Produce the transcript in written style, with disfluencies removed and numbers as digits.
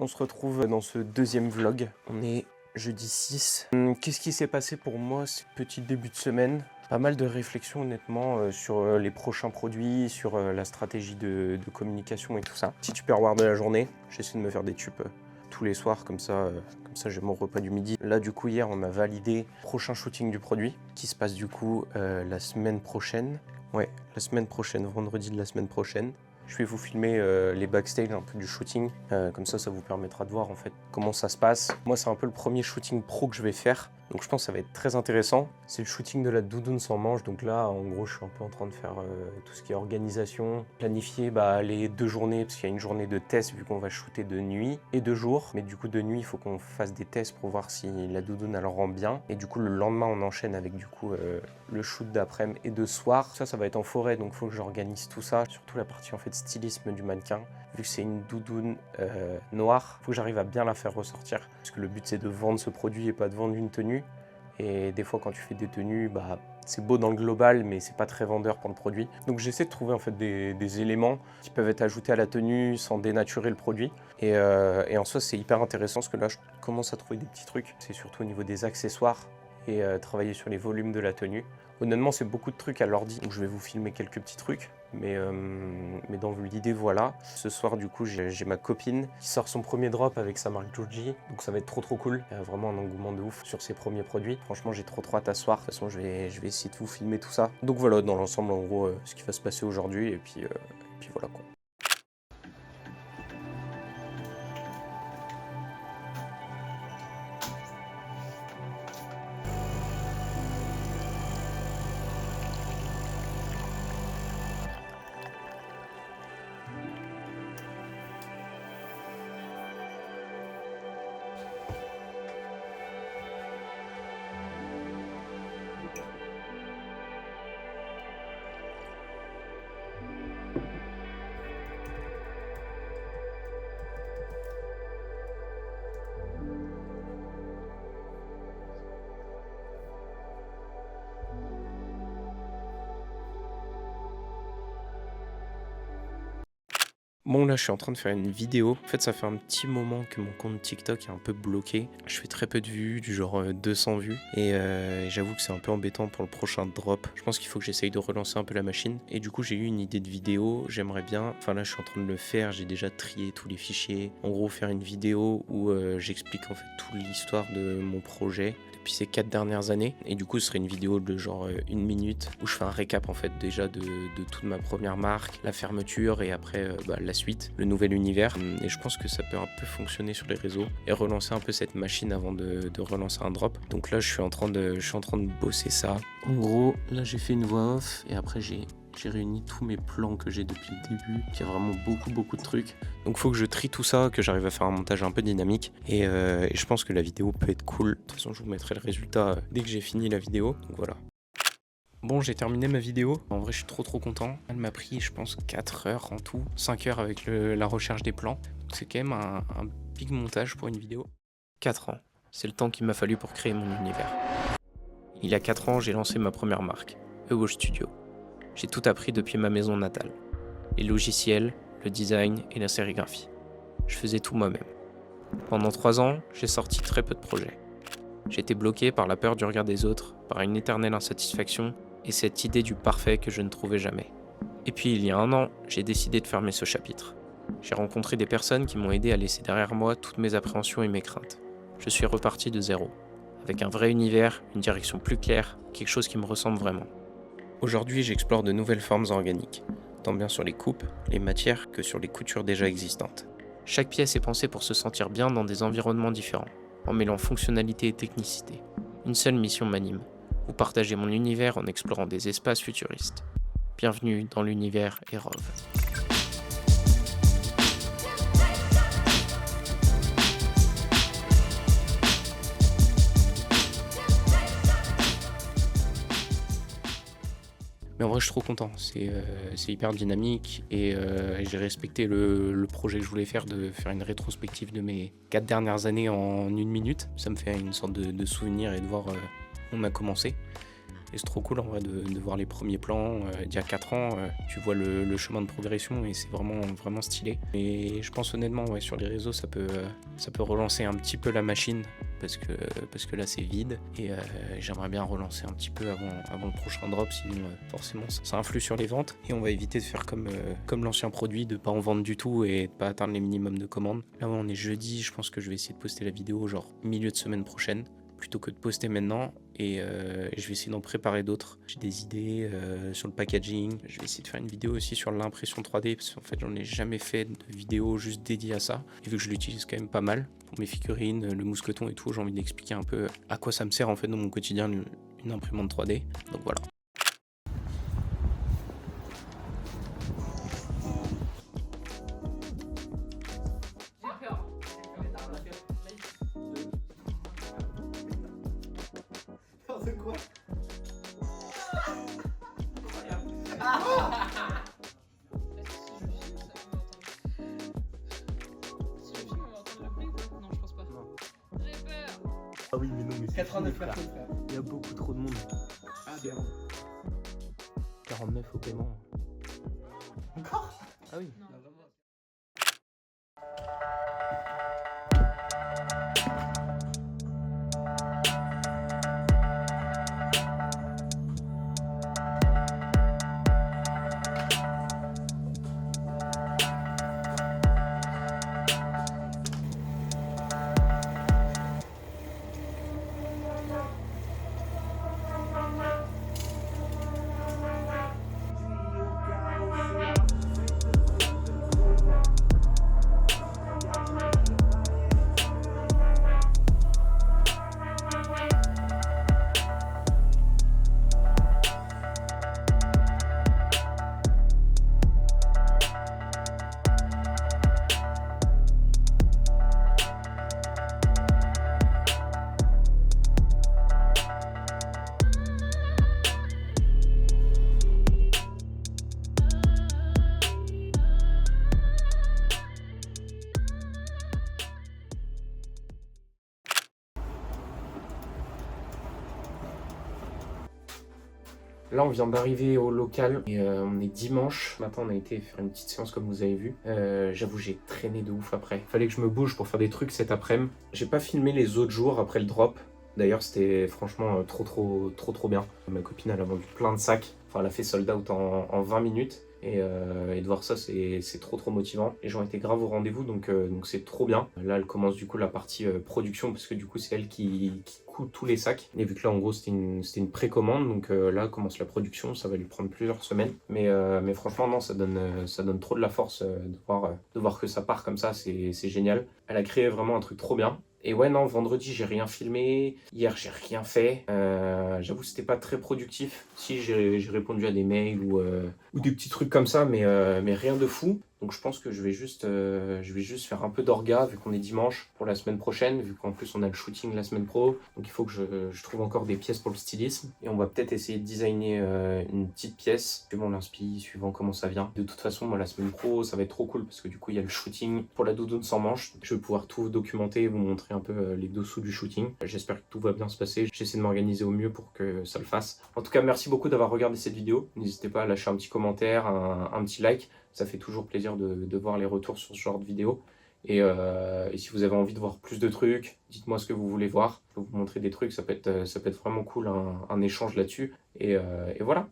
On se retrouve dans ce deuxième vlog. On est jeudi 6. Qu'est-ce qui s'est passé pour moi ce petit début de semaine? Pas mal de réflexions honnêtement sur les prochains produits, sur la stratégie de communication et tout ça. Petit tupperware de la journée. J'essaie de me faire des tupes tous les soirs, comme ça j'ai mon repas du midi. Là du coup hier on a validé le prochain shooting du produit qui se passe du coup la semaine prochaine. Ouais, la semaine prochaine, vendredi de la semaine prochaine. Je vais vous filmer les backstage un peu du shooting, comme ça vous permettra de voir en fait comment ça se passe. Moi c'est un peu le premier shooting pro que je vais faire, donc je pense que ça va être très intéressant. C'est le shooting de la doudoune sans manche, donc là en gros je suis un peu en train de faire tout ce qui est organisation, planifier les 2 journées, parce qu'il y a une journée de test vu qu'on va shooter de nuit et de jour, mais du coup de nuit il faut qu'on fasse des tests pour voir si la doudoune elle rend bien, et du coup le lendemain on enchaîne avec du coup le shoot d'après-midi et de soir. Ça va être en forêt, donc il faut que j'organise tout ça, surtout la partie en fait stylisme du mannequin, vu que c'est une doudoune noire, il faut que j'arrive à bien la faire ressortir, parce que le but c'est de vendre ce produit et pas de vendre une tenue. Et des fois quand tu fais des tenues, c'est beau dans le global mais c'est pas très vendeur pour le produit. Donc j'essaie de trouver en fait des éléments qui peuvent être ajoutés à la tenue sans dénaturer le produit. Et en soi c'est hyper intéressant parce que là je commence à trouver des petits trucs. C'est surtout au niveau des accessoires et travailler sur les volumes de la tenue. Honnêtement c'est beaucoup de trucs à l'ordi, donc je vais vous filmer quelques petits trucs. Mais dans l'idée voilà. Ce soir du coup j'ai ma copine qui sort son premier drop avec sa marque Joji, donc ça va être trop cool. Il y a vraiment un engouement de ouf sur ses premiers produits. Franchement j'ai trop hâte à ce soir. De toute façon je vais essayer de vous filmer tout ça. Donc voilà dans l'ensemble en gros ce qui va se passer aujourd'hui et puis voilà quoi. Bon là je suis en train de faire une vidéo, en fait ça fait un petit moment que mon compte TikTok est un peu bloqué, je fais très peu de vues, du genre 200 vues, et j'avoue que c'est un peu embêtant pour le prochain drop. Je pense qu'il faut que j'essaye de relancer un peu la machine, et du coup j'ai eu une idée de vidéo, j'aimerais bien, enfin là je suis en train de le faire, j'ai déjà trié tous les fichiers, en gros faire une vidéo où j'explique en fait toute l'histoire de mon projet depuis ces 4 dernières années, et du coup ce serait une vidéo de genre 1 minute où je fais un récap en fait déjà de toute ma première marque, la fermeture et après la suite, le nouvel univers, et je pense que ça peut un peu fonctionner sur les réseaux et relancer un peu cette machine avant de relancer un drop. Donc là je suis en train de bosser ça. En gros là j'ai fait une voix off et après j'ai réuni tous mes plans que j'ai depuis le début. Il y a vraiment beaucoup de trucs. Donc il faut que je trie tout ça, que j'arrive à faire un montage un peu dynamique. Et je pense que la vidéo peut être cool. De toute façon, je vous mettrai le résultat dès que j'ai fini la vidéo. Donc voilà. Bon, j'ai terminé ma vidéo. En vrai, je suis trop content. Elle m'a pris, je pense, 4 heures en tout. 5 heures avec la recherche des plans. Donc c'est quand même un big montage pour une vidéo. 4 ans. C'est le temps qu'il m'a fallu pour créer mon univers. Il y a 4 ans, j'ai lancé ma première marque, Ewo Studio. J'ai tout appris depuis ma maison natale. Les logiciels, le design et la sérigraphie. Je faisais tout moi-même. Pendant 3 ans, j'ai sorti très peu de projets. J'étais bloqué par la peur du regard des autres, par une éternelle insatisfaction et cette idée du parfait que je ne trouvais jamais. Et puis il y a 1 an, j'ai décidé de fermer ce chapitre. J'ai rencontré des personnes qui m'ont aidé à laisser derrière moi toutes mes appréhensions et mes craintes. Je suis reparti de zéro, avec un vrai univers, une direction plus claire, quelque chose qui me ressemble vraiment. Aujourd'hui, j'explore de nouvelles formes organiques, tant bien sur les coupes, les matières que sur les coutures déjà existantes. Chaque pièce est pensée pour se sentir bien dans des environnements différents, en mêlant fonctionnalité et technicité. Une seule mission m'anime, vous partager mon univers en explorant des espaces futuristes. Bienvenue dans l'univers Erov. Mais en vrai, je suis trop content. C'est hyper dynamique et j'ai respecté le projet que je voulais faire, de faire une rétrospective de mes 4 dernières années en 1 minute. Ça me fait une sorte de souvenir et de voir où on a commencé. Et c'est trop cool en vrai de voir les premiers plans d'il y a 4 ans. Tu vois le chemin de progression et c'est vraiment, vraiment stylé. Et je pense honnêtement, ouais, sur les réseaux, ça peut relancer un petit peu la machine parce que là c'est vide. Et j'aimerais bien relancer un petit peu avant le prochain drop, sinon forcément ça influe sur les ventes. Et on va éviter de faire comme l'ancien produit, de pas en vendre du tout et de pas atteindre les minimums de commandes. Là, ouais, on est jeudi, je pense que je vais essayer de poster la vidéo genre milieu de semaine prochaine, plutôt que de poster maintenant. Et je vais essayer d'en préparer d'autres. J'ai des idées sur le packaging. Je vais essayer de faire une vidéo aussi sur l'impression 3D, parce qu'en fait j'en ai jamais fait de vidéo juste dédiée à ça. Et vu que je l'utilise quand même pas mal pour mes figurines, le mousqueton et tout, j'ai envie d'expliquer un peu à quoi ça me sert en fait dans mon quotidien une imprimante 3D. Donc voilà. De quoi? Si je filme, on va entendre le bruit ou pas? Non, je pense pas. Non. J'ai peur. Ah oui, mais non, mais c'est 89 fini, frère. personnes, frère. Il y a beaucoup trop de monde. Ah, bien. 49 au paiement. Encore? Ah oui. Non. Là, on vient d'arriver au local et on est dimanche. Matin, on a été faire une petite séance comme vous avez vu. J'avoue, j'ai traîné de ouf après. Fallait que je me bouge pour faire des trucs cet après-midi. J'ai pas filmé les autres jours après le drop. D'ailleurs, c'était franchement trop bien. Ma copine, elle a vendu plein de sacs. Enfin, elle a fait sold out en 20 minutes. Et de voir ça, c'est trop motivant. Les gens étaient grave au rendez-vous, donc c'est trop bien. Là, elle commence du coup la partie production, parce que du coup, c'est elle qui coud tous les sacs. Et vu que là, en gros, c'était une précommande, donc là, commence la production. Ça va lui prendre plusieurs semaines. Mais franchement, non, ça donne trop de la force de voir que ça part comme ça. C'est génial. Elle a créé vraiment un truc trop bien. Et ouais, non, vendredi, j'ai rien filmé. Hier, j'ai rien fait. J'avoue, c'était pas très productif. Si, j'ai répondu à des mails ou des petits trucs comme ça, mais rien de fou. Donc je pense que je vais juste faire un peu d'orga vu qu'on est dimanche pour la semaine prochaine, vu qu'en plus on a le shooting la semaine pro. Donc il faut que je trouve encore des pièces pour le stylisme. Et on va peut-être essayer de designer une petite pièce, suivant l'inspi, suivant comment ça vient. De toute façon, moi la semaine pro, ça va être trop cool parce que du coup il y a le shooting pour la doudoune sans manche. Je vais pouvoir tout documenter et vous montrer un peu les dessous du shooting. J'espère que tout va bien se passer. J'essaie de m'organiser au mieux pour que ça le fasse. En tout cas, merci beaucoup d'avoir regardé cette vidéo. N'hésitez pas à lâcher un petit commentaire, un petit like. Ça fait toujours plaisir de voir les retours sur ce genre de vidéo. Et si vous avez envie de voir plus de trucs, dites-moi ce que vous voulez voir. Je peux vous montrer des trucs, ça peut être vraiment cool, un échange là-dessus. Et voilà.